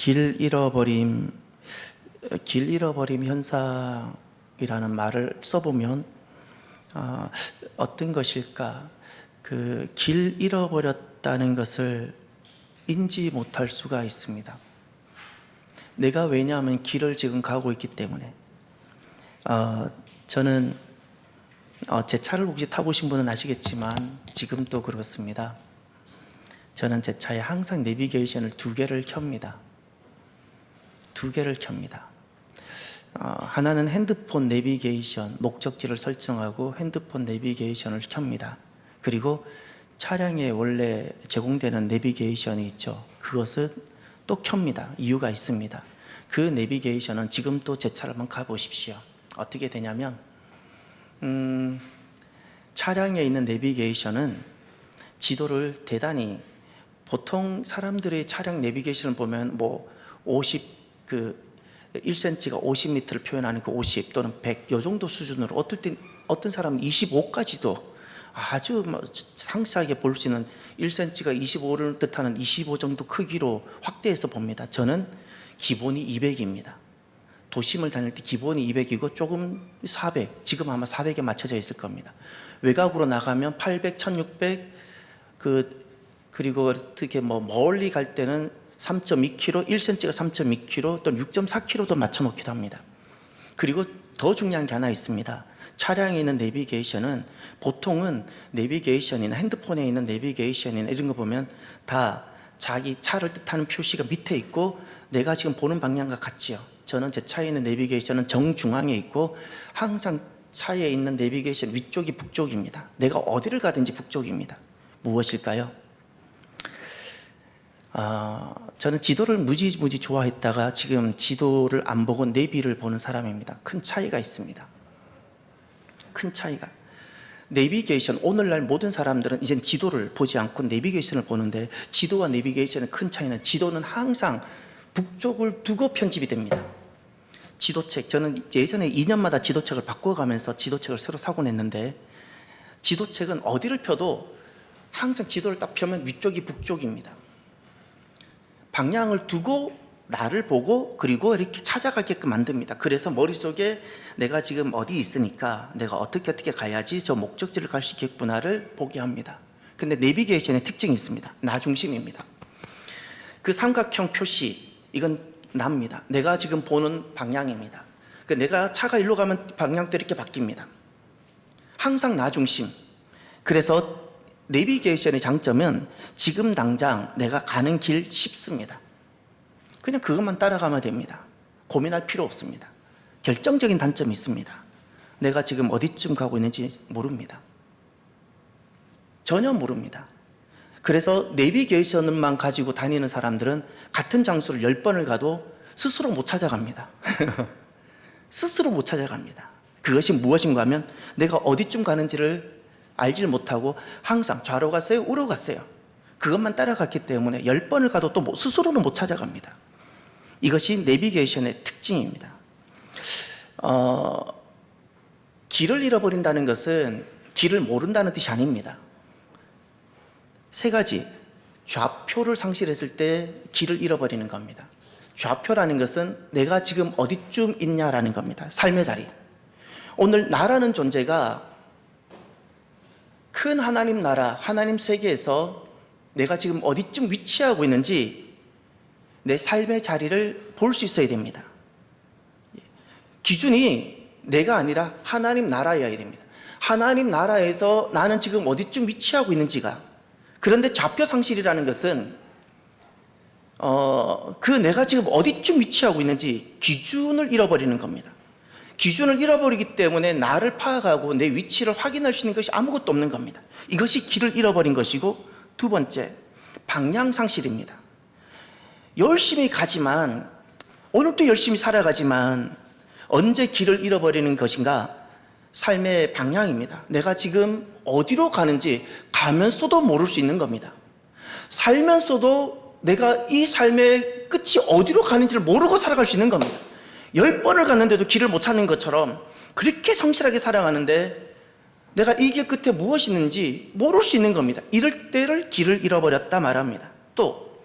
길 잃어버림 현상이라는 말을 써보면 어떤 것일까? 그 길 잃어버렸다는 것을 인지 못할 수가 있습니다. 내가 왜냐하면 길을 지금 가고 있기 때문에 저는 제 차를 혹시 타보신 분은 아시겠지만 지금도 그렇습니다. 저는 제 차에 항상 내비게이션을 2개를 켭니다. 2개를 켭니다. 하나는 핸드폰 내비게이션, 목적지를 설정하고 핸드폰 내비게이션을 켭니다. 그리고 차량에 원래 제공되는 내비게이션이 있죠. 그것은 또 켭니다. 이유가 있습니다. 그 내비게이션은 지금 또 제 차를 한번 가보십시오. 어떻게 되냐면 차량에 있는 내비게이션은 지도를 대단히, 보통 사람들의 차량 내비게이션을 보면 1cm가 50m를 표현하는 그 50 또는 100 요 정도 수준으로, 어떤 사람은 25까지도 아주 상세하게 볼 수 있는 1cm가 25를 뜻하는 25 정도 크기로 확대해서 봅니다. 저는 기본이 200입니다. 도심을 다닐 때 기본이 200이고 조금 400, 지금 아마 400에 맞춰져 있을 겁니다. 외곽으로 나가면 800, 1600, 그리고 어떻게 멀리 갈 때는 3.2km, 1cm가 3.2km 또는 6.4km도 맞춰 놓기도 합니다. 그리고 더 중요한 게 하나 있습니다. 차량에 있는 내비게이션은 보통은 내비게이션이나 핸드폰에 있는 내비게이션이나 이런 거 보면 다 자기 차를 뜻하는 표시가 밑에 있고 내가 지금 보는 방향과 같지요. 저는 제 차에 있는 내비게이션은 정중앙에 있고 항상 차에 있는 내비게이션 위쪽이 북쪽입니다. 내가 어디를 가든지 북쪽입니다. 무엇일까요? 저는 지도를 무지 좋아했다가 지금 지도를 안 보고 내비를 보는 사람입니다. 큰 차이가 있습니다. 큰 차이가. 내비게이션, 오늘날 모든 사람들은 이젠 지도를 보지 않고 내비게이션을 보는데, 지도와 내비게이션의 큰 차이는, 지도는 항상 북쪽을 두고 편집이 됩니다. 지도책, 저는 예전에 2년마다 지도책을 바꿔가면서 지도책을 새로 사곤 했는데, 지도책은 어디를 펴도 항상 지도를 딱 펴면 위쪽이 북쪽입니다. 방향을 두고 나를 보고 그리고 이렇게 찾아가게끔 만듭니다. 그래서 머릿속에 내가 지금 어디 있으니까 내가 어떻게 가야지 저 목적지를 갈 수 있겠구나를 보게 합니다. 근데 내비게이션의 특징이 있습니다. 나 중심입니다. 그 삼각형 표시, 이건 나입니다. 내가 지금 보는 방향입니다. 내가 차가 일로 가면 방향도 이렇게 바뀝니다. 항상 나 중심. 그래서 내비게이션의 장점은 지금 당장 내가 가는 길 쉽습니다. 그냥 그것만 따라가면 됩니다. 고민할 필요 없습니다. 결정적인 단점이 있습니다. 내가 지금 어디쯤 가고 있는지 모릅니다. 전혀 모릅니다. 그래서 내비게이션만 가지고 다니는 사람들은 같은 장소를 10번을 가도 스스로 못 찾아갑니다. 스스로 못 찾아갑니다. 그것이 무엇인가 하면 내가 어디쯤 가는지를 알지 못하고 항상 좌로 갔어요, 우로 갔어요. 그것만 따라갔기 때문에 10번을 가도 또 스스로는 못 찾아갑니다. 이것이 내비게이션의 특징입니다. 길을 잃어버린다는 것은 길을 모른다는 뜻이 아닙니다. 3가지. 좌표를 상실했을 때 길을 잃어버리는 겁니다. 좌표라는 것은 내가 지금 어디쯤 있냐라는 겁니다. 삶의 자리. 오늘 나라는 존재가 큰 하나님 나라, 하나님 세계에서 내가 지금 어디쯤 위치하고 있는지 내 삶의 자리를 볼 수 있어야 됩니다. 기준이 내가 아니라 하나님 나라여야 됩니다. 하나님 나라에서 나는 지금 어디쯤 위치하고 있는지가. 그런데 좌표 상실이라는 것은 내가 지금 어디쯤 위치하고 있는지 기준을 잃어버리는 겁니다. 기준을 잃어버리기 때문에 나를 파악하고 내 위치를 확인할 수 있는 것이 아무것도 없는 겁니다. 이것이 길을 잃어버린 것이고, 2번째, 방향 상실입니다. 열심히 가지만, 오늘도 열심히 살아가지만 언제 길을 잃어버리는 것인가? 삶의 방향입니다. 내가 지금 어디로 가는지 가면서도 모를 수 있는 겁니다. 살면서도 내가 이 삶의 끝이 어디로 가는지를 모르고 살아갈 수 있는 겁니다. 10번을 갔는데도 길을 못 찾는 것처럼 그렇게 성실하게 살아가는데 내가 이 길 끝에 무엇이 있는지 모를 수 있는 겁니다. 이럴 때를 길을 잃어버렸다 말합니다. 또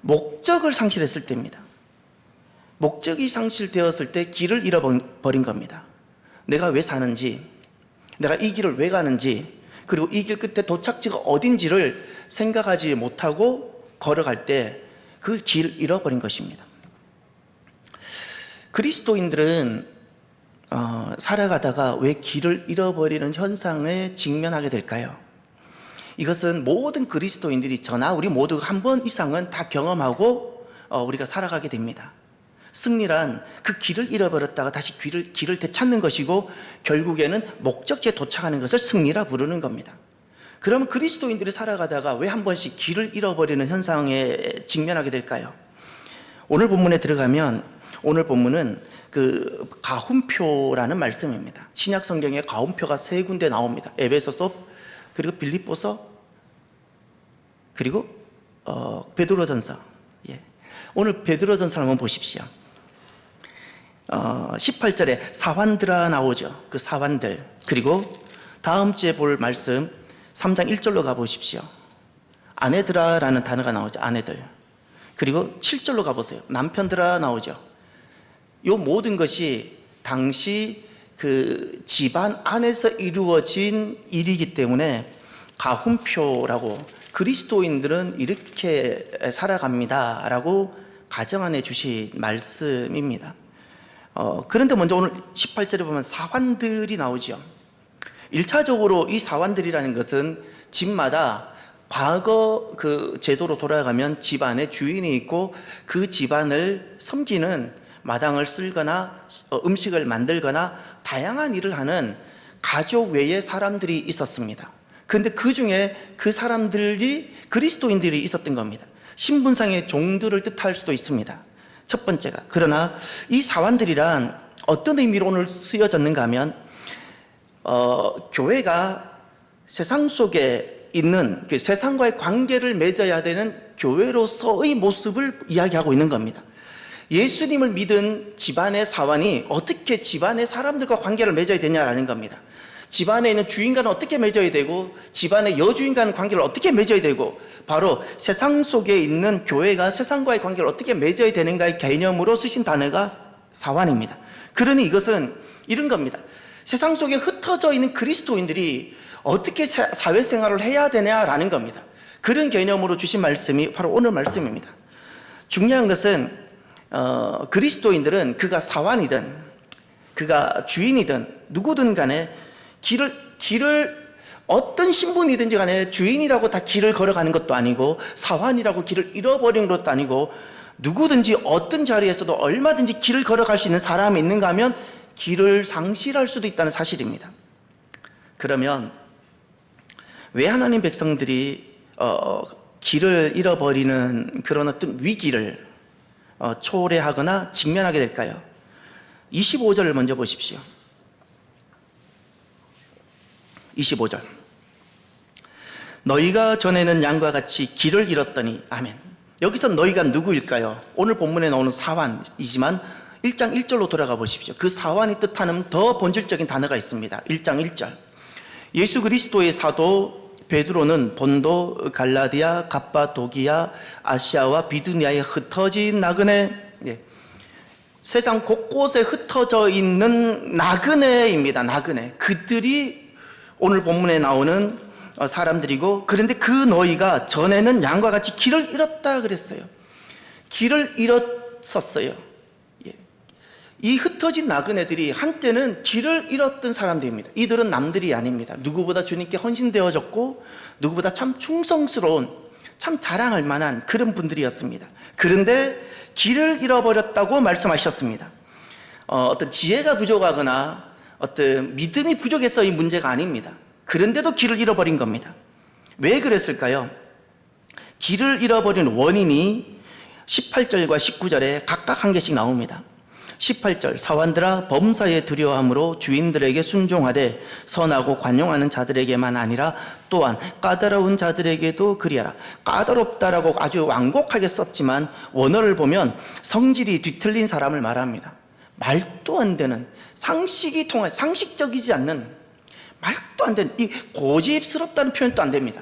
목적을 상실했을 때입니다. 목적이 상실되었을 때 길을 잃어버린 겁니다. 내가 왜 사는지, 내가 이 길을 왜 가는지, 그리고 이 길 끝에 도착지가 어딘지를 생각하지 못하고 걸어갈 때 그 길을 잃어버린 것입니다. 그리스도인들은 살아가다가 왜 길을 잃어버리는 현상에 직면하게 될까요? 이것은 모든 그리스도인들이 저나 우리 모두가 한 번 이상은 다 경험하고 우리가 살아가게 됩니다. 승리란 그 길을 잃어버렸다가 다시 길을 되찾는 것이고 결국에는 목적지에 도착하는 것을 승리라 부르는 겁니다. 그러면 그리스도인들이 살아가다가 왜 한 번씩 길을 잃어버리는 현상에 직면하게 될까요? 오늘 본문에 들어가면 오늘 본문은 그 가훈표라는 말씀입니다. 신약 성경에 가훈표가 3군데 나옵니다. 에베소서, 그리고 빌립보서, 그리고 베드로전서. 오늘 베드로전서 한번 보십시오. 18절에 사환들아 나오죠. 그 사환들. 그리고 다음 주에 볼 말씀 3장 1절로 가보십시오. 아내들아 라는 단어가 나오죠. 아내들. 그리고 7절로 가보세요. 남편들아 나오죠. 이 모든 것이 당시 그 집안 안에서 이루어진 일이기 때문에 가훈표라고, 그리스도인들은 이렇게 살아갑니다 라고 가정안에 주신 말씀입니다. 그런데 먼저 오늘 18절에 보면 사환들이 나오죠. 1차적으로 이 사환들이라는 것은 집마다 과거 그 제도로 돌아가면 집안에 주인이 있고 그 집안을 섬기는, 마당을 쓸거나 음식을 만들거나 다양한 일을 하는 가족 외의 사람들이 있었습니다. 그런데 그 중에 그 사람들이 그리스도인들이 있었던 겁니다. 신분상의 종들을 뜻할 수도 있습니다. 첫 번째가. 그러나 이 사환들이란 어떤 의미로 오늘 쓰여졌는가 하면 교회가 세상 속에 있는 그 세상과의 관계를 맺어야 되는 교회로서의 모습을 이야기하고 있는 겁니다. 예수님을 믿은 집안의 사환이 어떻게 집안의 사람들과 관계를 맺어야 되냐라는 겁니다. 집안에 있는 주인과는 어떻게 맺어야 되고 집안의 여주인과는 관계를 어떻게 맺어야 되고, 바로 세상 속에 있는 교회가 세상과의 관계를 어떻게 맺어야 되는가의 개념으로 쓰신 단어가 사환입니다. 그러니 이것은 이런 겁니다. 세상 속에 흩어져 있는 그리스도인들이 어떻게 사회생활을 해야 되냐라는 겁니다. 그런 개념으로 주신 말씀이 바로 오늘 말씀입니다. 중요한 것은 그리스도인들은 그가 사환이든 그가 주인이든 누구든 간에 길을 어떤 신분이든지 간에 주인이라고 다 길을 걸어가는 것도 아니고 사환이라고 길을 잃어버린 것도 아니고, 누구든지 어떤 자리에서도 얼마든지 길을 걸어갈 수 있는 사람이 있는가 하면 길을 상실할 수도 있다는 사실입니다. 그러면 왜 하나님 백성들이 길을 잃어버리는 그런 어떤 위기를 초래하거나 직면하게 될까요? 25절을 먼저 보십시오. 25절. 너희가 전에는 양과 같이 길을 잃었더니. 아멘. 여기서 너희가 누구일까요? 오늘 본문에 나오는 사환이지만 1장 1절로 돌아가 보십시오. 그 사환이 뜻하는 더 본질적인 단어가 있습니다. 1장 1절. 예수 그리스도의 사도 베드로는 본도, 갈라디아, 갑바도기아, 아시아와 비두니아에 흩어진 나그네, 세상 곳곳에 흩어져 있는 나그네입니다. 나그네. 그들이 오늘 본문에 나오는 사람들이고, 그런데 그 너희가 전에는 양과 같이 길을 잃었다 그랬어요. 길을 잃었었어요. 이 흩어진 나그네들이 한때는 길을 잃었던 사람들입니다. 이들은 남들이 아닙니다. 누구보다 주님께 헌신되어졌고 누구보다 참 충성스러운, 참 자랑할 만한 그런 분들이었습니다. 그런데 길을 잃어버렸다고 말씀하셨습니다. 어떤 지혜가 부족하거나 어떤 믿음이 부족해서의 문제가 아닙니다. 그런데도 길을 잃어버린 겁니다. 왜 그랬을까요? 길을 잃어버린 원인이 18절과 19절에 각각 한 개씩 나옵니다. 18절, 사환들아 범사에 두려워함으로 주인들에게 순종하되 선하고 관용하는 자들에게만 아니라 또한 까다로운 자들에게도 그리하라. 까다롭다라고 아주 완곡하게 썼지만 원어를 보면 성질이 뒤틀린 사람을 말합니다. 말도 안 되는, 상식이 통한, 상식적이지 않는, 말도 안 되는, 이 고집스럽다는 표현도 안 됩니다.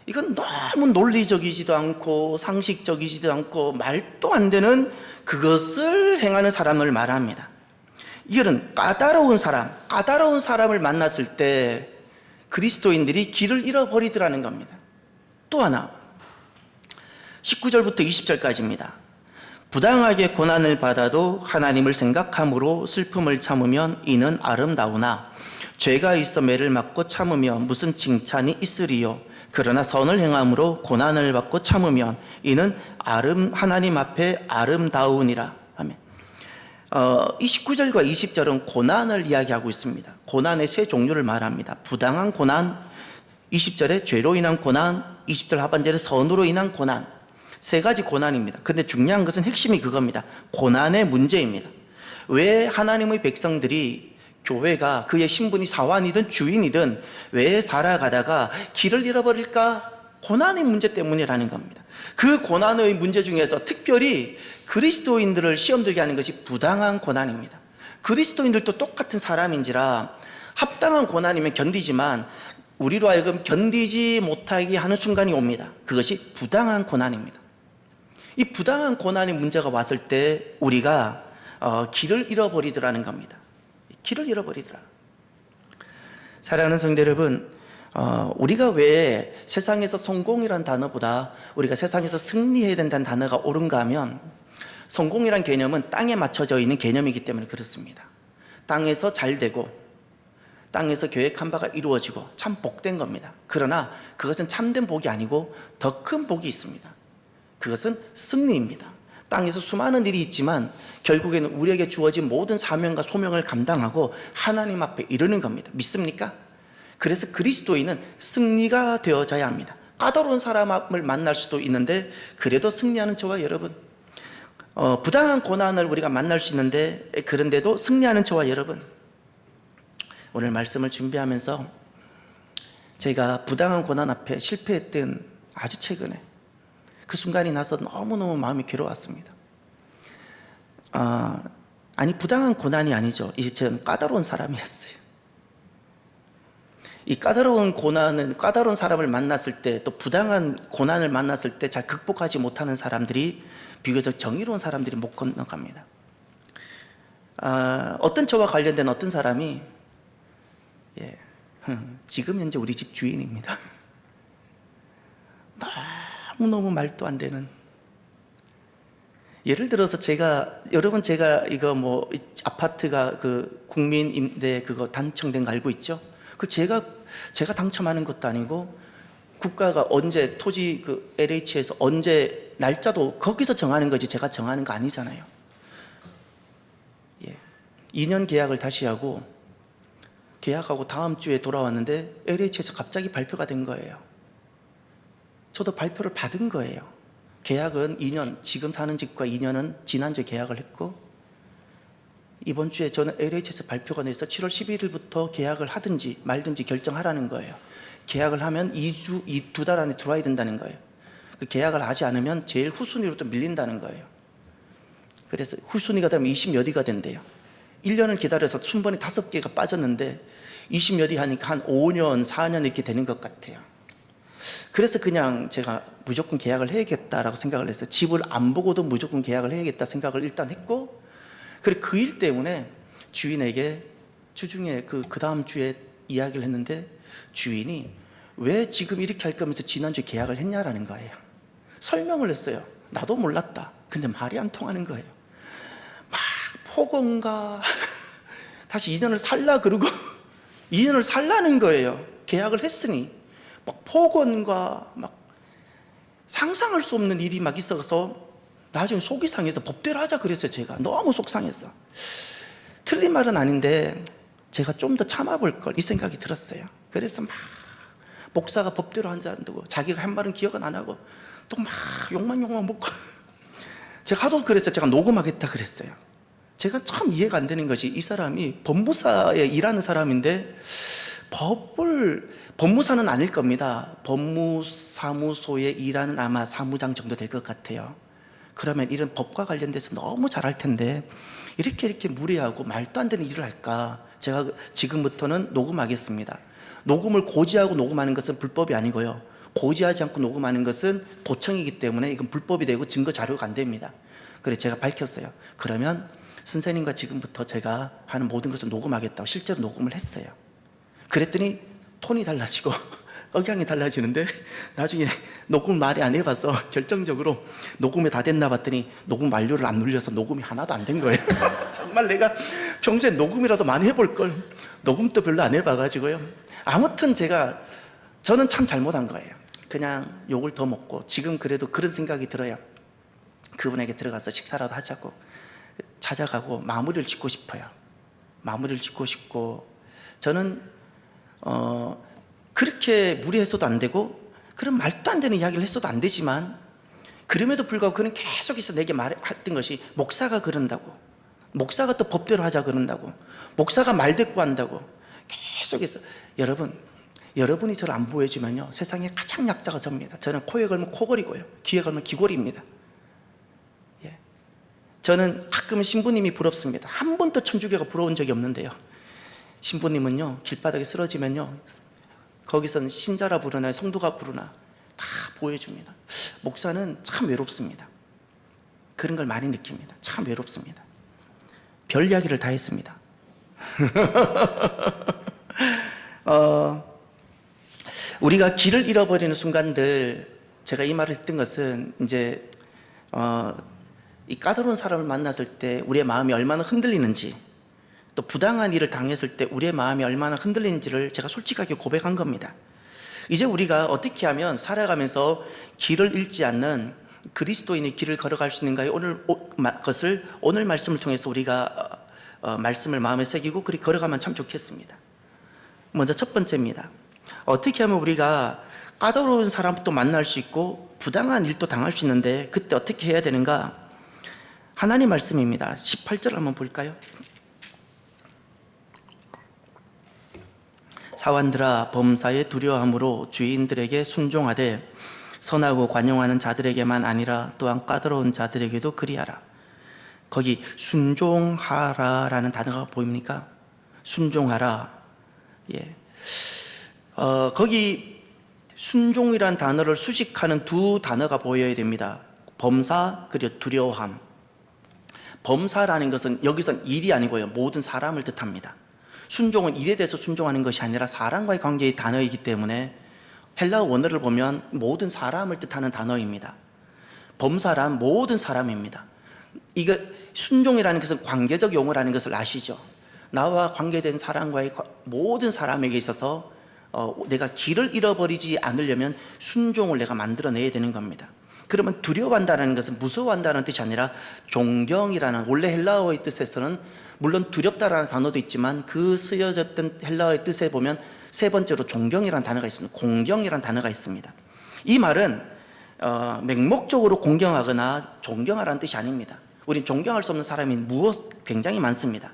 이건 너무 논리적이지도 않고 상식적이지도 않고 말도 안 되는 그것을 행하는 사람을 말합니다. 이런 까다로운 사람을 만났을 때 그리스도인들이 길을 잃어버리더라는 겁니다. 또 하나 19절부터 20절까지입니다. 부당하게 고난을 받아도 하나님을 생각함으로 슬픔을 참으면 이는 아름다우나 죄가 있어 매를 맞고 참으면 무슨 칭찬이 있으리요. 그러나 선을 행함으로 고난을 받고 참으면 이는 하나님 앞에 아름다우니라. 아멘. 29절과 20절은 고난을 이야기하고 있습니다. 고난의 세 종류를 말합니다. 부당한 고난, 20절에 죄로 인한 고난, 20절 하반절에 선으로 인한 고난. 세 가지 고난입니다. 근데 중요한 것은 핵심이 그겁니다. 고난의 문제입니다. 왜 하나님의 백성들이 교회가 그의 신분이 사환이든 주인이든 왜 살아가다가 길을 잃어버릴까? 고난의 문제 때문이라는 겁니다. 그 고난의 문제 중에서 특별히 그리스도인들을 시험들게 하는 것이 부당한 고난입니다. 그리스도인들도 똑같은 사람인지라 합당한 고난이면 견디지만 우리로 하여금 견디지 못하게 하는 순간이 옵니다. 그것이 부당한 고난입니다. 이 부당한 고난의 문제가 왔을 때 우리가 길을 잃어버리더라는 겁니다. 길을 잃어버리더라. 사랑하는 성도 여러분, 우리가 왜 세상에서 성공이란 단어보다 우리가 세상에서 승리해야 된다는 단어가 옳은가 하면 성공이란 개념은 땅에 맞춰져 있는 개념이기 때문에 그렇습니다. 땅에서 잘 되고 땅에서 계획한 바가 이루어지고 참 복된 겁니다. 그러나 그것은 참된 복이 아니고 더 큰 복이 있습니다. 그것은 승리입니다. 땅에서 수많은 일이 있지만 결국에는 우리에게 주어진 모든 사명과 소명을 감당하고 하나님 앞에 이르는 겁니다. 믿습니까? 그래서 그리스도인은 승리가 되어져야 합니다. 까다로운 사람을 만날 수도 있는데 그래도 승리하는 저와 여러분, 부당한 고난을 우리가 만날 수 있는데 그런데도 승리하는 저와 여러분, 오늘 말씀을 준비하면서 제가 부당한 고난 앞에 실패했던 아주 최근에 그 순간이 나서 너무너무 마음이 괴로웠습니다. 아니 부당한 고난이 아니죠. 이제 저는 까다로운 사람이었어요. 이 까다로운 고난은 까다로운 사람을 만났을 때 또 부당한 고난을 만났을 때 잘 극복하지 못하는 사람들이 비교적 정의로운 사람들이 못 건너갑니다. 어떤 저와 관련된 어떤 사람이 지금 현재 우리 집 주인입니다. 너무너무 말도 안 되는, 예를 들어서 여러분 제가 이거 뭐 아파트가 그 국민 임대 그거 단청된 거 알고 있죠? 그 제가 당첨하는 것도 아니고 국가가 언제 토지 그 LH에서 언제 날짜도 거기서 정하는 거지 제가 정하는 거 아니잖아요. 2년 계약을 다시 하고 계약하고 다음 주에 돌아왔는데 LH에서 갑자기 발표가 된 거예요. 저도 발표를 받은 거예요. 계약은 2년, 지금 사는 집과 2년은 지난주에 계약을 했고 이번 주에 저는 LH에서 발표가 내서 7월 11일부터 계약을 하든지 말든지 결정하라는 거예요. 계약을 하면 2두 달 안에 들어와야 된다는 거예요. 그 계약을 하지 않으면 제일 후순위로 또 밀린다는 거예요. 그래서 후순위가 되면 20몇 위가 된대요. 1년을 기다려서 순번이 5개가 빠졌는데 20몇 위 하니까 한 5년, 4년 이렇게 되는 것 같아요. 그래서 그냥 제가 무조건 계약을 해야겠다라고 생각을 했어요. 집을 안 보고도 무조건 계약을 해야겠다 생각을 일단 했고, 그리고 그 일 때문에 주인에게 주중에 그 다음 주에 이야기를 했는데 주인이 왜 지금 이렇게 할 거면서 지난주에 계약을 했냐라는 거예요. 설명을 했어요. 나도 몰랐다. 근데 말이 안 통하는 거예요. 막 폭언과 다시 2년을 살라 그러고 2년을 살라는 거예요. 계약을 했으니 막 폭언과 막 상상할 수 없는 일이 막 있어서 나중에 속이 상해서 법대로 하자 그랬어요. 제가 너무 속상했어. 틀린 말은 아닌데 제가 좀 더 참아볼 걸 이 생각이 들었어요. 그래서 막 목사가 법대로 한다고 자기가 한 말은 기억은 안 하고 또 막 욕만 먹고 제가 하도 그랬어요. 제가 녹음하겠다 그랬어요. 제가 참 이해가 안 되는 것이 이 사람이 법무사에 일하는 사람인데 법무사는 아닐 겁니다. 법무사무소에 일하는 아마 사무장 정도 될 것 같아요. 그러면 이런 법과 관련돼서 너무 잘할 텐데 이렇게 무례하고 말도 안 되는 일을 할까? 제가 지금부터는 녹음하겠습니다. 녹음을 고지하고 녹음하는 것은 불법이 아니고요. 고지하지 않고 녹음하는 것은 도청이기 때문에 이건 불법이 되고 증거 자료가 안 됩니다. 그래서 제가 밝혔어요. 그러면 선생님과 지금부터 제가 하는 모든 것을 녹음하겠다고 실제로 녹음을 했어요. 그랬더니 톤이 달라지고 억양이 달라지는데 나중에 녹음을 많이 안 해봐서 결정적으로 녹음이 다 됐나 봤더니 녹음 완료를 안 눌려서 녹음이 하나도 안 된 거예요. 정말 내가 평소에 녹음이라도 많이 해볼 걸 녹음도 별로 안 해봐가지고요. 아무튼 저는 참 잘못한 거예요. 그냥 욕을 더 먹고 지금 그래도 그런 생각이 들어요. 그분에게 들어가서 식사라도 하자고 찾아가고 마무리를 짓고 싶어요. 마무리를 짓고 싶고 저는 그렇게 무리해서도 안 되고 그런 말도 안 되는 이야기를 했어도 안 되지만 그럼에도 불구하고 그는 계속해서 내게 말했던 것이 목사가 그런다고, 목사가 또 법대로 하자 그런다고, 목사가 말대꾸 한다고 계속해서. 여러분이 저를 안 보여주면요 세상에 가장 약자가 접니다. 저는 코에 걸면 코걸이고요, 귀에 걸면 귀걸이입니다. 예. 저는 가끔은 신부님이 부럽습니다. 한 번도 천주교가 부러운 적이 없는데요, 신부님은요 길바닥에 쓰러지면요 거기서는 신자라 부르나 성도가 부르나 다 보여줍니다. 목사는 참 외롭습니다. 그런 걸 많이 느낍니다. 참 외롭습니다. 별 이야기를 다 했습니다. 우리가 길을 잃어버리는 순간들, 제가 이 말을 했던 것은 이제 이 까다로운 사람을 만났을 때 우리의 마음이 얼마나 흔들리는지, 또 부당한 일을 당했을 때 우리의 마음이 얼마나 흔들리는지를 제가 솔직하게 고백한 겁니다. 이제 우리가 어떻게 하면 살아가면서 길을 잃지 않는 그리스도인의 길을 걸어갈 수 있는가요? 오늘 말씀을 통해서 우리가 말씀을 마음에 새기고 그렇게 걸어가면 참 좋겠습니다. 먼저 첫 번째입니다. 어떻게 하면 우리가 까다로운 사람도 만날 수 있고 부당한 일도 당할 수 있는데 그때 어떻게 해야 되는가? 하나님 말씀입니다. 18절 한번 볼까요? 사환들아, 범사의 두려움으로 주인들에게 순종하되 선하고 관용하는 자들에게만 아니라 또한 까다로운 자들에게도 그리하라. 거기 순종하라라는 단어가 보입니까? 순종하라. 예. 거기 순종이란 단어를 수식하는 두 단어가 보여야 됩니다. 범사 그리고 두려워함. 범사라는 것은 여기선 일이 아니고요 모든 사람을 뜻합니다. 순종은 일에 대해서 순종하는 것이 아니라 사람과의 관계의 단어이기 때문에 헬라어 원어를 보면 모든 사람을 뜻하는 단어입니다. 범사란 모든 사람입니다. 이거 순종이라는 것은 관계적 용어라는 것을 아시죠? 나와 관계된 사람과의 모든 사람에게 있어서 내가 길을 잃어버리지 않으려면 순종을 내가 만들어내야 되는 겁니다. 그러면 두려워한다는 것은 무서워한다는 뜻이 아니라 존경이라는, 원래 헬라어의 뜻에서는 물론 두렵다라는 단어도 있지만 그 쓰여졌던 헬라어의 뜻에 보면 세 번째로 존경이라는 단어가 있습니다. 공경이라는 단어가 있습니다. 이 말은 맹목적으로 공경하거나 존경하라는 뜻이 아닙니다. 우린 존경할 수 없는 사람이 굉장히 많습니다.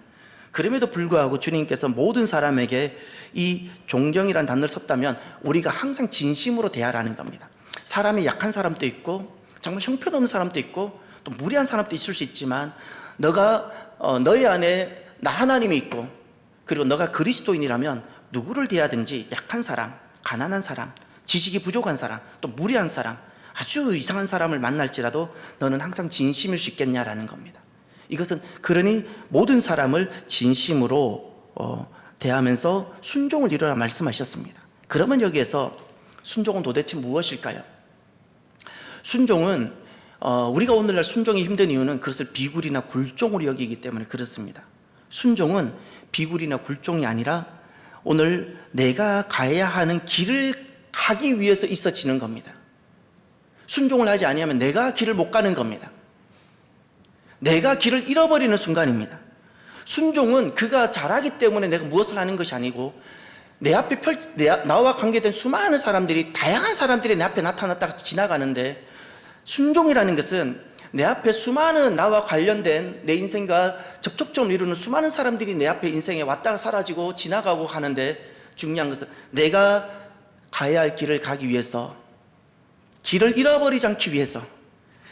그럼에도 불구하고 주님께서 모든 사람에게 이 존경이라는 단어를 썼다면 우리가 항상 진심으로 대하라는 겁니다. 사람이 약한 사람도 있고 정말 형편없는 사람도 있고 또 무리한 사람도 있을 수 있지만 너희 안에 나 하나님이 있고 그리고 너가 그리스도인이라면 누구를 대하든지 약한 사람, 가난한 사람, 지식이 부족한 사람, 또 무리한 사람, 아주 이상한 사람을 만날지라도 너는 항상 진심일 수 있겠냐라는 겁니다. 이것은 그러니 모든 사람을 진심으로 대하면서 순종을 이루라 말씀하셨습니다. 그러면 여기에서 순종은 도대체 무엇일까요? 순종은 우리가 오늘날 순종이 힘든 이유는 그것을 비굴이나 굴종으로 여기기 때문에 그렇습니다. 순종은 비굴이나 굴종이 아니라 오늘 내가 가야 하는 길을 가기 위해서 있어지는 겁니다. 순종을 하지 아니하면 내가 길을 못 가는 겁니다. 내가 길을 잃어버리는 순간입니다. 순종은 그가 잘하기 때문에 내가 무엇을 하는 것이 아니고 내 앞에 나와 관계된 수많은 사람들이, 다양한 사람들이 내 앞에 나타났다가 지나가는데, 순종이라는 것은 내 앞에 수많은 나와 관련된 내 인생과 접촉점을 이루는 수많은 사람들이 내 앞에 인생에 왔다가 사라지고 지나가고 하는데, 중요한 것은 내가 가야 할 길을 가기 위해서, 길을 잃어버리지 않기 위해서,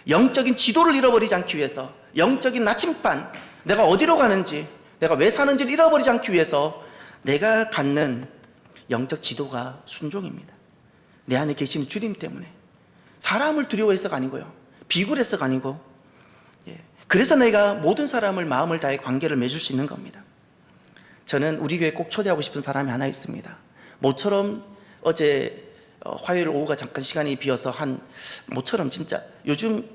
영적인 지도를 잃어버리지 않기 위해서, 영적인 나침반, 내가 어디로 가는지, 내가 왜 사는지를 잃어버리지 않기 위해서 내가 갖는 영적 지도가 순종입니다. 내 안에 계시는 주님 때문에. 사람을 두려워해서가 아니고요, 비굴해서가 아니고, 그래서 내가 모든 사람을 마음을 다해 관계를 맺을 수 있는 겁니다. 저는 우리 교회 꼭 초대하고 싶은 사람이 하나 있습니다. 모처럼 어제 화요일 오후가 잠깐 시간이 비어서 모처럼 진짜 요즘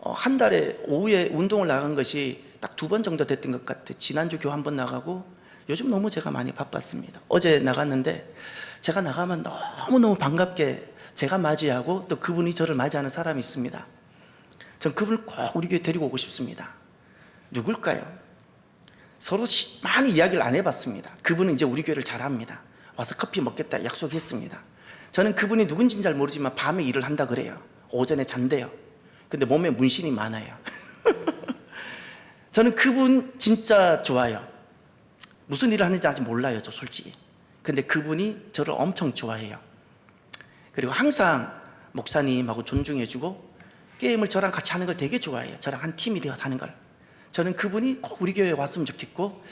한 달에 오후에 운동을 나간 것이 딱 2번 정도 됐던 것 같아요. 지난주 교회 1번 나가고, 요즘 너무 제가 많이 바빴습니다. 어제 나갔는데 제가 나가면 너무너무 반갑게 제가 맞이하고 또 그분이 저를 맞이하는 사람이 있습니다. 전 그분을 꼭 우리 교회 데리고 오고 싶습니다. 누굴까요? 서로 많이 이야기를 안 해봤습니다. 그분은 이제 우리 교회를 잘 압니다. 와서 커피 먹겠다 약속했습니다. 저는 그분이 누군지는 잘 모르지만 밤에 일을 한다 그래요. 오전에 잔대요. 근데 몸에 문신이 많아요. 저는 그분 진짜 좋아요. 무슨 일을 하는지 아직 몰라요, 저 솔직히. 근데 그분이 저를 엄청 좋아해요. 그리고 항상 목사님하고 존중해주고 게임을 저랑 같이 하는 걸 되게 좋아해요. 저랑 한 팀이 되어서 하는 걸. 저는 그분이 꼭 우리 교회에 왔으면 좋겠고,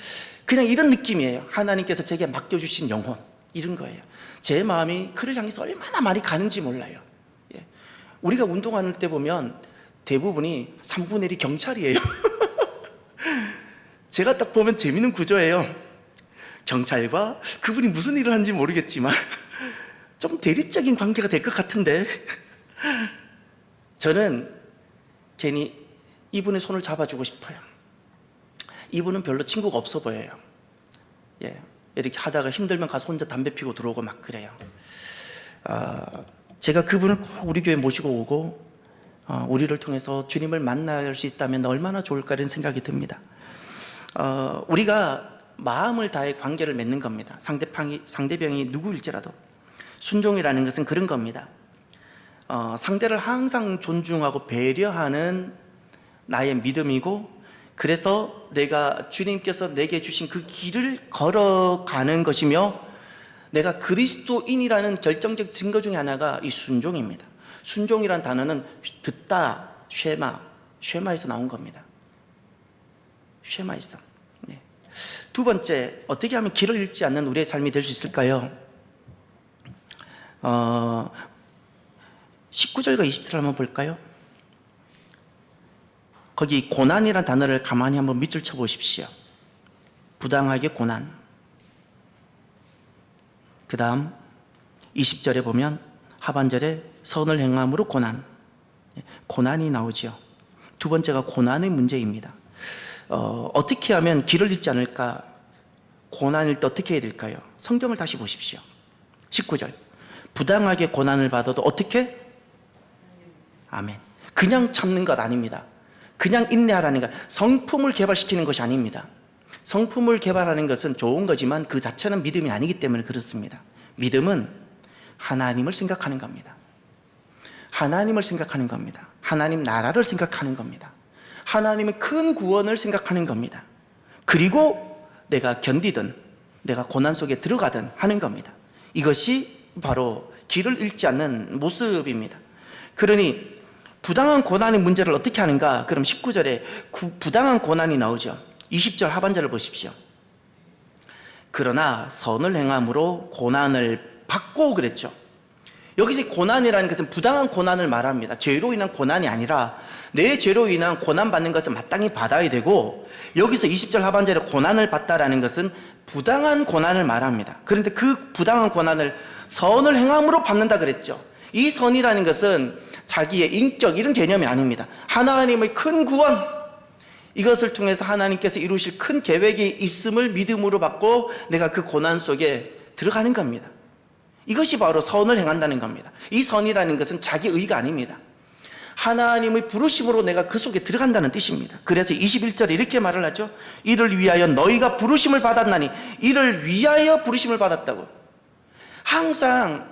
그냥 이런 느낌이에요. 하나님께서 제게 맡겨주신 영혼, 이런 거예요. 제 마음이 그를 향해서 얼마나 많이 가는지 몰라요. 우리가 운동하는 때 보면 대부분이 3분의 1이 경찰이에요. 제가 딱 보면 재밌는 구조예요. 경찰과 그분이 무슨 일을 하는지 모르겠지만 좀 대립적인 관계가 될 것 같은데, 저는 괜히 이분의 손을 잡아주고 싶어요. 이분은 별로 친구가 없어 보여요. 이렇게 하다가 힘들면 가서 혼자 담배 피고 들어오고 막 그래요. 제가 그분을 꼭 우리 교회에 모시고 오고, 우리를 통해서 주님을 만날 수 있다면 얼마나 좋을까 이런 생각이 듭니다. 우리가 마음을 다해 관계를 맺는 겁니다. 상대방이 누구일지라도. 순종이라는 것은 그런 겁니다. 상대를 항상 존중하고 배려하는 나의 믿음이고, 그래서 내가 주님께서 내게 주신 그 길을 걸어가는 것이며, 내가 그리스도인이라는 결정적 증거 중에 하나가 이 순종입니다. 순종이란 단어는 듣다, 쉐마에서 나온 겁니다. 쉐마에서. 두 번째, 어떻게 하면 길을 잃지 않는 우리의 삶이 될 수 있을까요? 19절과 20절 한번 볼까요? 거기 고난이라는 단어를 가만히 한번 밑줄 쳐보십시오. 부당하게 고난. 그 다음 20절에 보면 하반절에 선을 행함으로 고난. 고난이 나오죠. 두 번째가 고난의 문제입니다. 어떻게 하면 길을 잃지 않을까? 고난일 때 어떻게 해야 될까요? 성경을 다시 보십시오. 19절. 부당하게 고난을 받아도 어떻게? 아멘. 그냥 참는 것 아닙니다. 그냥 인내하라는 것, 성품을 개발시키는 것이 아닙니다. 성품을 개발하는 것은 좋은 거지만 그 자체는 믿음이 아니기 때문에 그렇습니다. 믿음은 하나님을 생각하는 겁니다. 하나님을 생각하는 겁니다. 하나님 나라를 생각하는 겁니다. 하나님의 큰 구원을 생각하는 겁니다. 그리고 내가 견디든 내가 고난 속에 들어가든 하는 겁니다. 이것이 바로 길을 잃지 않는 모습입니다. 그러니 부당한 고난의 문제를 어떻게 하는가? 그럼 19절에 부당한 고난이 나오죠. 20절 하반절을 보십시오. 그러나 선을 행함으로 고난을 받고 그랬죠. 여기서 고난이라는 것은 부당한 고난을 말합니다. 죄로 인한 고난이 아니라 내 죄로 인한 고난받는 것을 마땅히 받아야 되고, 여기서 20절 하반절에 고난을 받다라는 것은 부당한 고난을 말합니다. 그런데 그 부당한 고난을 선을 행함으로 받는다 그랬죠. 이 선이라는 것은 자기의 인격 이런 개념이 아닙니다. 하나님의 큰 구원, 이것을 통해서 하나님께서 이루실 큰 계획이 있음을 믿음으로 받고 내가 그 고난 속에 들어가는 겁니다. 이것이 바로 선을 행한다는 겁니다. 이 선이라는 것은 자기 의가 아닙니다. 하나님의 부르심으로 내가 그 속에 들어간다는 뜻입니다. 그래서 21절에 이렇게 말을 하죠. 이를 위하여 너희가 부르심을 받았나니, 이를 위하여 부르심을 받았다고. 항상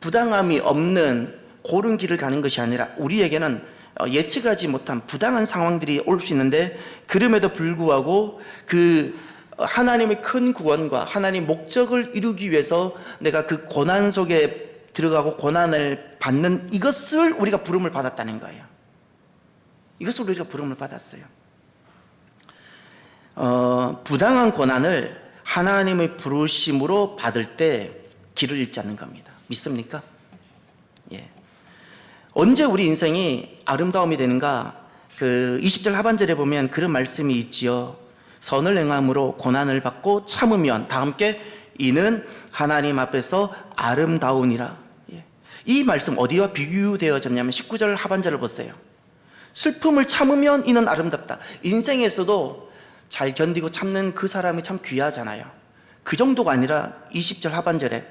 부당함이 없는 고른 길을 가는 것이 아니라 우리에게는 예측하지 못한 부당한 상황들이 올 수 있는데, 그럼에도 불구하고 그 하나님의 큰 구원과 하나님 목적을 이루기 위해서 내가 그 고난 속에 들어가고 고난을 받는 이것을 우리가 부름을 받았다는 거예요. 이것을 우리가 부름을 받았어요. 부당한 고난을 하나님의 부르심으로 받을 때 길을 잃지 않는 겁니다. 믿습니까? 예. 언제 우리 인생이 아름다움이 되는가? 그 20절 하반절에 보면 그런 말씀이 있지요. 선을 행함으로 고난을 받고 참으면, 다 함께, 이는 하나님 앞에서 아름다우니라. 예. 이 말씀 어디와 비교되어졌냐면 19절 하반절을 보세요. 슬픔을 참으면 이는 아름답다. 인생에서도 잘 견디고 참는 그 사람이 참 귀하잖아요. 그 정도가 아니라 20절 하반절에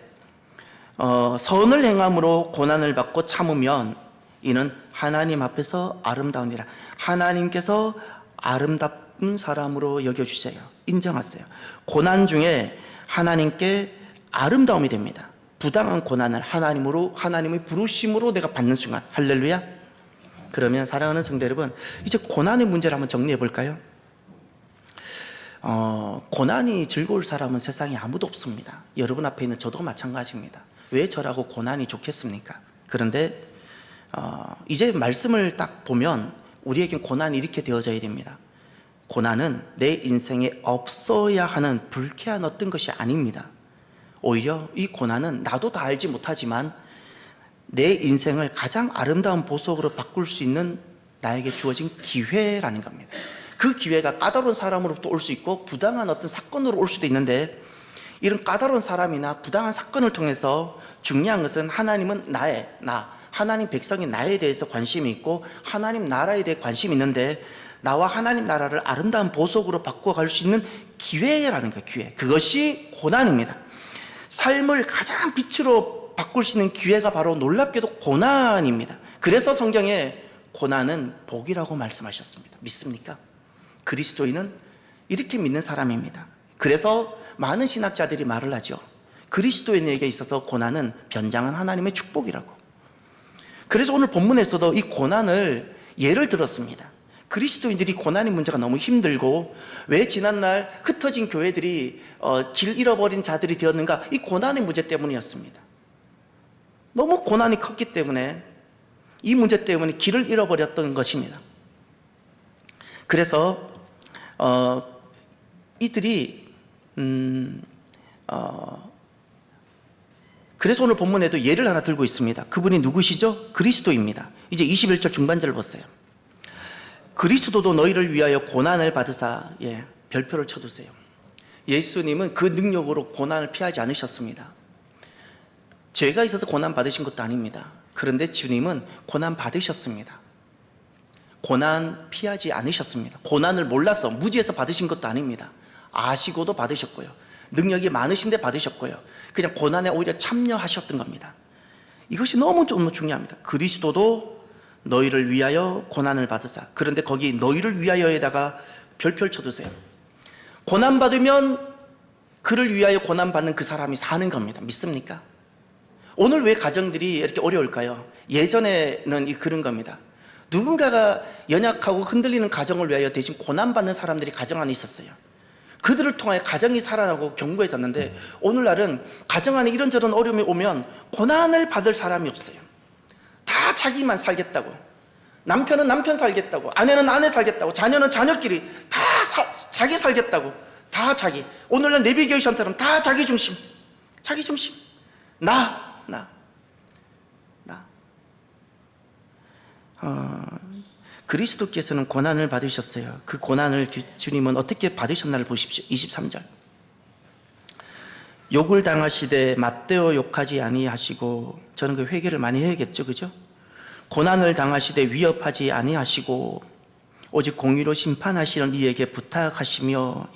선을 행함으로 고난을 받고 참으면 이는 하나님 앞에서 아름다우니라. 하나님께서 아름다운 사람으로 여겨주세요. 인정하세요. 고난 중에 하나님께 아름다움이 됩니다. 부당한 고난을 하나님의 부르심으로 내가 받는 순간, 할렐루야. 그러면 사랑하는 성도 여러분, 이제 고난의 문제를 한번 정리해 볼까요? 고난이 즐거울 사람은 세상에 아무도 없습니다. 여러분 앞에 있는 저도 마찬가지입니다. 왜 저라고 고난이 좋겠습니까? 그런데 이제 말씀을 딱 보면 우리에겐 고난이 이렇게 되어져야 됩니다. 고난은 내 인생에 없어야 하는 불쾌한 어떤 것이 아닙니다. 오히려 이 고난은 나도 다 알지 못하지만 내 인생을 가장 아름다운 보석으로 바꿀 수 있는 나에게 주어진 기회라는 겁니다. 그 기회가 까다로운 사람으로부터 올 수 있고 부당한 어떤 사건으로 올 수도 있는데, 이런 까다로운 사람이나 부당한 사건을 통해서 중요한 것은 하나님은 하나님 백성이 나에 대해서 관심이 있고 하나님 나라에 대해 관심이 있는데, 나와 하나님 나라를 아름다운 보석으로 바꿔갈 수 있는 기회라는 거예요. 기회. 그것이 고난입니다. 삶을 가장 빛으로 바꿀 수 있는 기회가 바로 놀랍게도 고난입니다. 그래서 성경에 고난은 복이라고 말씀하셨습니다. 믿습니까? 그리스도인은 이렇게 믿는 사람입니다. 그래서 많은 신학자들이 말을 하죠. 그리스도인에게 있어서 고난은 변장한 하나님의 축복이라고. 그래서 오늘 본문에서도 이 고난을 예를 들었습니다. 그리스도인들이 고난의 문제가 너무 힘들고, 왜 지난날 흩어진 교회들이 길 잃어버린 자들이 되었는가? 이 고난의 문제 때문이었습니다. 너무 고난이 컸기 때문에, 이 문제 때문에 길을 잃어버렸던 것입니다. 그래서 이들이 그래서 오늘 본문에도 예를 하나 들고 있습니다. 그분이 누구시죠? 그리스도입니다. 이제 21절 중반절을 보세요. 그리스도도 너희를 위하여 고난을 받으사, 별표를 쳐두세요. 예수님은 그 능력으로 고난을 피하지 않으셨습니다. 죄가 있어서 고난 받으신 것도 아닙니다. 그런데 주님은 고난 받으셨습니다. 고난 피하지 않으셨습니다. 고난을 몰라서 무지해서 받으신 것도 아닙니다. 아시고도 받으셨고요. 능력이 많으신데 받으셨고요. 그냥 고난에 오히려 참여하셨던 겁니다. 이것이 너무 중요합니다. 그리스도도 너희를 위하여 고난을 받으사. 그런데 거기 너희를 위하여에다가 별표를 쳐두세요. 고난받으면 그를 위하여 고난받는 그 사람이 사는 겁니다. 믿습니까? 오늘 왜 가정들이 이렇게 어려울까요? 예전에는 그런 겁니다. 누군가가 연약하고 흔들리는 가정을 위하여 대신 고난받는 사람들이 가정 안에 있었어요. 그들을 통하여 가정이 살아나고 견고해졌는데, 오늘날은 가정 안에 이런저런 어려움이 오면 고난을 받을 사람이 없어요. 다 자기만 살겠다고, 남편은 남편 살겠다고, 아내는 아내 살겠다고, 자녀는 자녀끼리 다 자기 살겠다고, 다 자기. 오늘날 내비게이션처럼 다 자기 중심, 자기 중심. 나. 그리스도께서는 고난을 받으셨어요. 그 고난을 주님은 어떻게 받으셨나를 보십시오. 23절. 욕을 당하시되 맞대어 욕하지 아니하시고, 저는 그 회개를 많이 해야겠죠, 그죠? 고난을 당하시되 위협하지 아니하시고 오직 공의로 심판하시는 이에게 부탁하시며.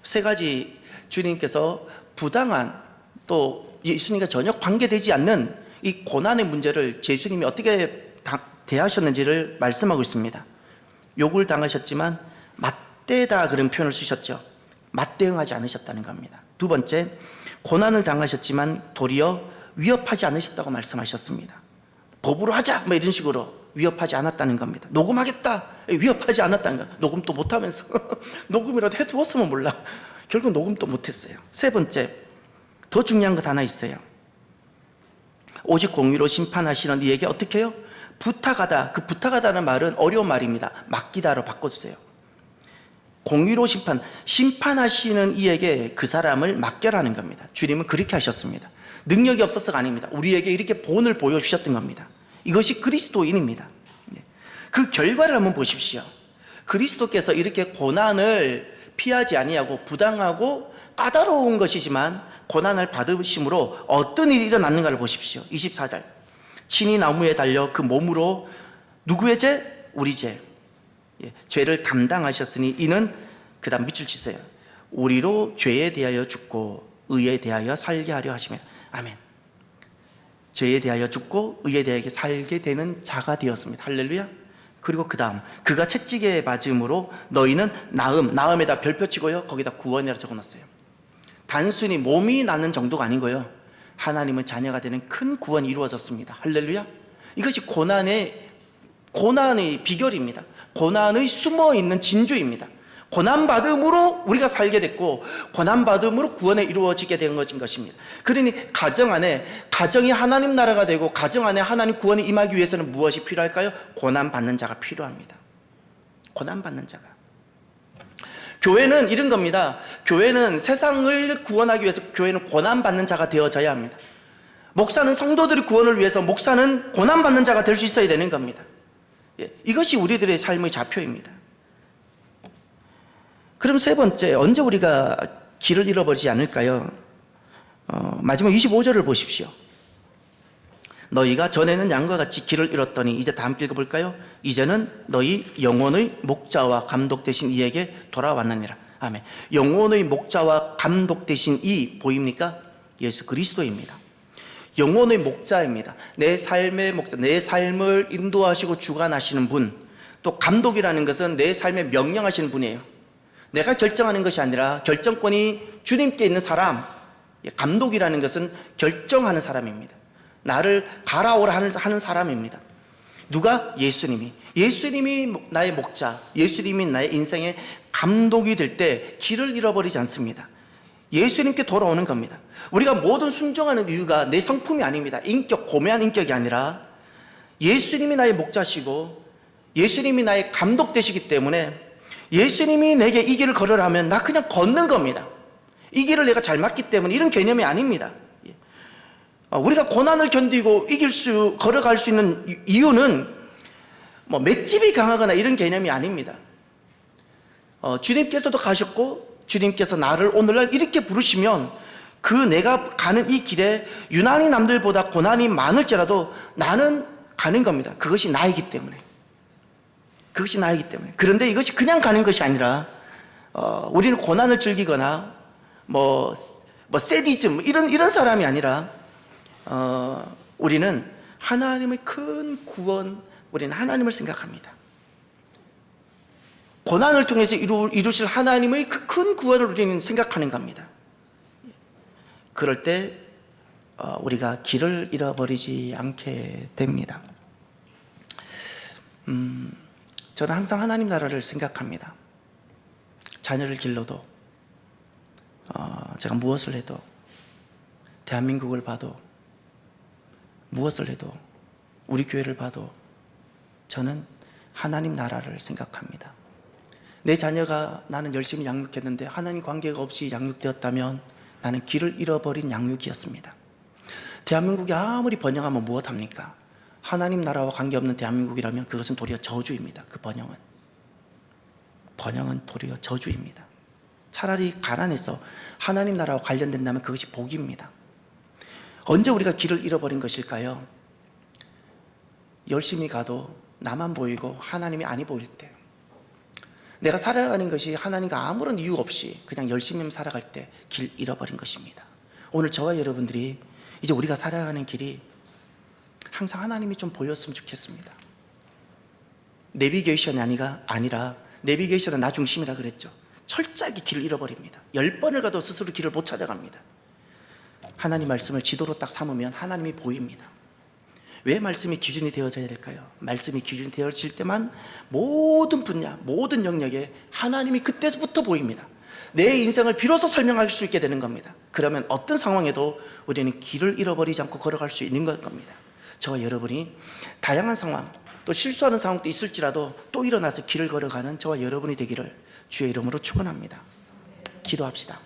세 가지 주님께서 부당한, 또 예수님과 전혀 관계되지 않는 이 고난의 문제를 예수님이 어떻게 대하셨는지를 말씀하고 있습니다. 욕을 당하셨지만 맞대다, 그런 표현을 쓰셨죠. 맞대응하지 않으셨다는 겁니다. 두 번째, 고난을 당하셨지만 도리어 위협하지 않으셨다고 말씀하셨습니다. 법으로 하자, 이런 식으로 위협하지 않았다는 겁니다. 녹음하겠다, 위협하지 않았다는 거. 녹음도 못하면서 녹음이라도 해두었으면 몰라. 결국 녹음도 못했어요. 세 번째, 더 중요한 것 하나 있어요. 오직 공의로 심판하시는 이에게 어떻게 해요? 부탁하다. 그 부탁하다는 말은 어려운 말입니다. 맡기다로 바꿔주세요. 공의로 심판하시는 이에게 그 사람을 맡겨라는 겁니다. 주님은 그렇게 하셨습니다. 능력이 없어서가 아닙니다. 우리에게 이렇게 본을 보여주셨던 겁니다. 이것이 그리스도인입니다. 그 결과를 한번 보십시오. 그리스도께서 이렇게 고난을 피하지 아니하고 부당하고 까다로운 것이지만 고난을 받으심으로 어떤 일이 일어났는가를 보십시오. 24절. 친히 나무에 달려 그 몸으로 누구의 죄? 우리 죄. 죄를 담당하셨으니 이는 그 다음 밑줄 치세요. 우리로 죄에 대하여 죽고 의에 대하여 살게 하려 하시면 아멘. 죄에 대하여 죽고 의에 대하여 살게 되는 자가 되었습니다. 할렐루야. 그리고 그 다음 그가 채찍에 맞음으로 너희는 나음에다 별표 치고요, 거기다 구원이라 적어놨어요. 단순히 몸이 나는 정도가 아니고요, 하나님의 자녀가 되는 큰 구원이 이루어졌습니다. 할렐루야. 이것이 고난의 비결입니다. 고난의 숨어있는 진주입니다. 고난받음으로 우리가 살게 됐고 고난받음으로 구원에 이루어지게 된 것입니다. 그러니 가정이 하나님 나라가 되고 가정 안에 하나님 구원이 임하기 위해서는 무엇이 필요할까요? 고난받는 자가 필요합니다. 고난받는 자가. 교회는 이런 겁니다. 교회는 세상을 구원하기 위해서 교회는 고난받는 자가 되어져야 합니다. 목사는 성도들의 구원을 위해서 목사는 고난받는 자가 될 수 있어야 되는 겁니다. 이것이 우리들의 삶의 좌표입니다. 그럼 세 번째, 언제 우리가 길을 잃어버리지 않을까요? 마지막 25절을 보십시오. 너희가 전에는 양과 같이 길을 잃었더니 이제 다 함께 읽어볼까요? 이제는 너희 영혼의 목자와 감독 되신 이에게 돌아왔느니라. 아멘. 영혼의 목자와 감독 되신 이 보입니까? 예수 그리스도입니다. 영혼의 목자입니다. 내 삶의 목자, 내 삶을 인도하시고 주관하시는 분. 또 감독이라는 것은 내 삶에 명령하시는 분이에요. 내가 결정하는 것이 아니라 결정권이 주님께 있는 사람. 감독이라는 것은 결정하는 사람입니다. 나를 가라오라 하는 사람입니다. 누가? 예수님이 나의 목자, 예수님이 나의 인생의 감독이 될 때 길을 잃어버리지 않습니다. 예수님께 돌아오는 겁니다. 우리가 모든 순종하는 이유가 내 성품이 아닙니다. 고매한 인격이 아니라 예수님이 나의 목자시고 예수님이 나의 감독 되시기 때문에 예수님이 내게 이 길을 걸으라 하면 나 그냥 걷는 겁니다. 이 길을 내가 잘 맞기 때문에 이런 개념이 아닙니다. 우리가 고난을 견디고 걸어갈 수 있는 이유는 맷집이 강하거나 이런 개념이 아닙니다. 주님께서도 가셨고 주님께서 나를 오늘날 이렇게 부르시면 그 내가 가는 이 길에 유난히 남들보다 고난이 많을지라도 나는 가는 겁니다. 그것이 나이기 때문에. 그런데 이것이 그냥 가는 것이 아니라 우리는 고난을 즐기거나 세디즘 이런 사람이 아니라 우리는 하나님의 큰 구원, 우리는 하나님을 생각합니다. 고난을 통해서 이루실 하나님의 그 큰 구원을 우리는 생각하는 겁니다. 그럴 때 우리가 길을 잃어버리지 않게 됩니다. 저는 항상 하나님 나라를 생각합니다. 자녀를 길러도 제가 무엇을 해도 대한민국을 봐도 무엇을 해도 우리 교회를 봐도 저는 하나님 나라를 생각합니다. 내 자녀가 나는 열심히 양육했는데 하나님 관계가 없이 양육되었다면 나는 길을 잃어버린 양육이었습니다. 대한민국이 아무리 번영하면 무엇합니까? 하나님 나라와 관계없는 대한민국이라면 그것은 도리어 저주입니다. 그 번영은 도리어 저주입니다. 차라리 가난해서 하나님 나라와 관련된다면 그것이 복입니다. 언제 우리가 길을 잃어버린 것일까요? 열심히 가도 나만 보이고 하나님이 아니 보일 때, 내가 살아가는 것이 하나님과 아무런 이유 없이 그냥 열심히 살아갈 때 길 잃어버린 것입니다. 오늘 저와 여러분들이 이제 우리가 살아가는 길이 항상 하나님이 좀 보였으면 좋겠습니다. 내비게이션이 아니라 내비게이션은 나 중심이라 그랬죠. 철저하게 길을 잃어버립니다. 10번을 가도 스스로 길을 못 찾아갑니다. 하나님 말씀을 지도로 딱 삼으면 하나님이 보입니다. 왜 말씀이 기준이 되어져야 될까요? 말씀이 기준이 되어질 때만 모든 분야, 모든 영역에 하나님이 그때부터 보입니다. 내 인생을 비로소 설명할 수 있게 되는 겁니다. 그러면 어떤 상황에도 우리는 길을 잃어버리지 않고 걸어갈 수 있는 겁니다. 저와 여러분이 다양한 상황, 또 실수하는 상황도 있을지라도 또 일어나서 길을 걸어가는 저와 여러분이 되기를 주의 이름으로 축원합니다. 기도합시다.